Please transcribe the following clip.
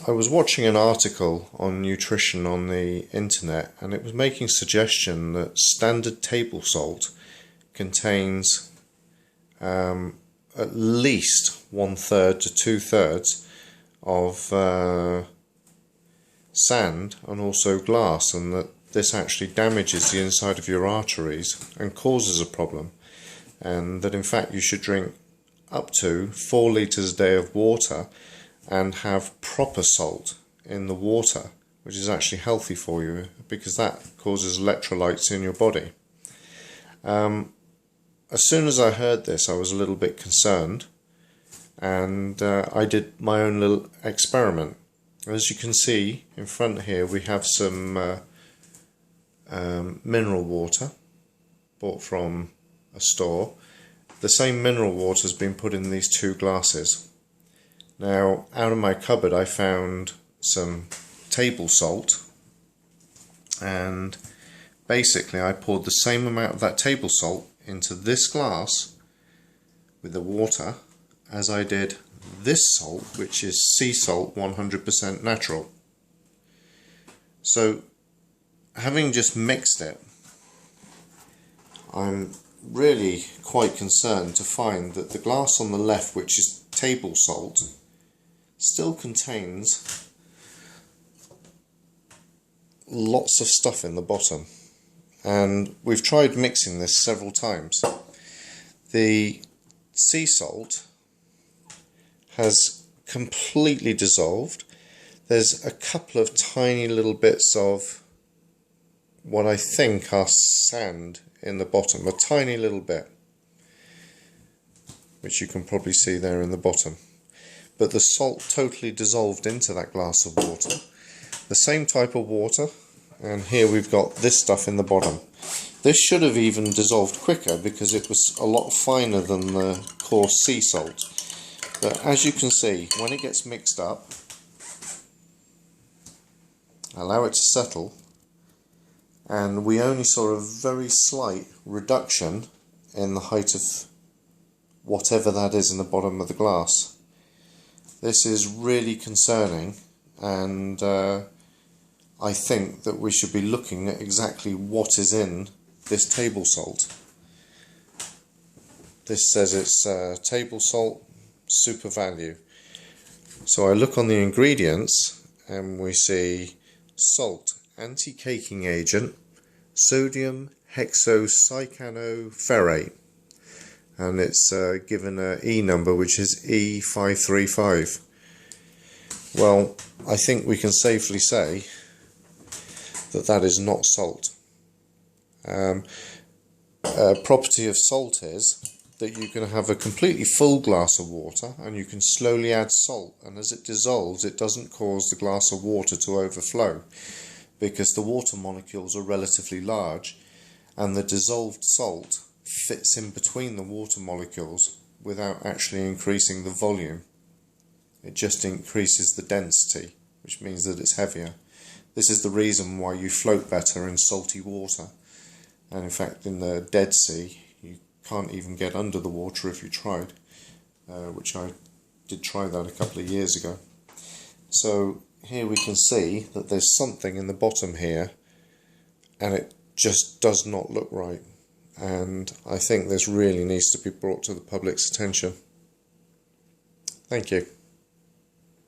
I was watching an article on nutrition on the internet, and it was making suggestion that standard table salt contains at least 1/3 to 2/3 of sand and also glass, and that this actually damages the inside of your arteries and causes a problem, and that in fact you should drink up to 4 litres a day of water and have proper salt in the water, which is actually healthy for you because that causes electrolytes in your body. As soon as I heard this, I was a little bit concerned, and I did my own little experiment. As you can see in front here, we have some mineral water bought from a store. The same mineral water has been put in these 2 glasses. Now, out of my cupboard I found some table salt, and basically I poured the same amount of that table salt into this glass with the water as I did this salt, which is sea salt 100% natural. So, having just mixed it, I'm really quite concerned to find that the glass on the left, which is table salt, still contains lots of stuff in the bottom, and we've tried mixing this several times. The sea salt has completely dissolved. There's a couple of tiny little bits of what I think are sand in the bottom, a tiny little bit, which you can probably see there in the bottom. But the salt totally dissolved into that glass of water. The same type of water, and here we've got this stuff in the bottom. This should have even dissolved quicker because it was a lot finer than the coarse sea salt. But as you can see, when it gets mixed up, allow it to settle, and we only saw a very slight reduction in the height of whatever that is in the bottom of the glass. This is really concerning, and I think that we should be looking at exactly what is in this table salt. This says it's table salt super value. So I look on the ingredients and we see salt, anti-caking agent, sodium hexocyanoferrate, and it's given a E number, which is E535. Well, I think we can safely say that that is not salt. A property of salt is that you can have a completely full glass of water and you can slowly add salt, and as it dissolves it doesn't cause the glass of water to overflow because the water molecules are relatively large, and the dissolved salt fits in between the water molecules without actually increasing the volume. It just increases the density, which means that it's heavier. This is the reason why you float better in salty water, and in fact in the Dead Sea you can't even get under the water if you tried, which I did try that a couple of years ago. So here we can see that there's something in the bottom here, and it just does not look right, and I think this really needs to be brought to the public's attention. Thank you.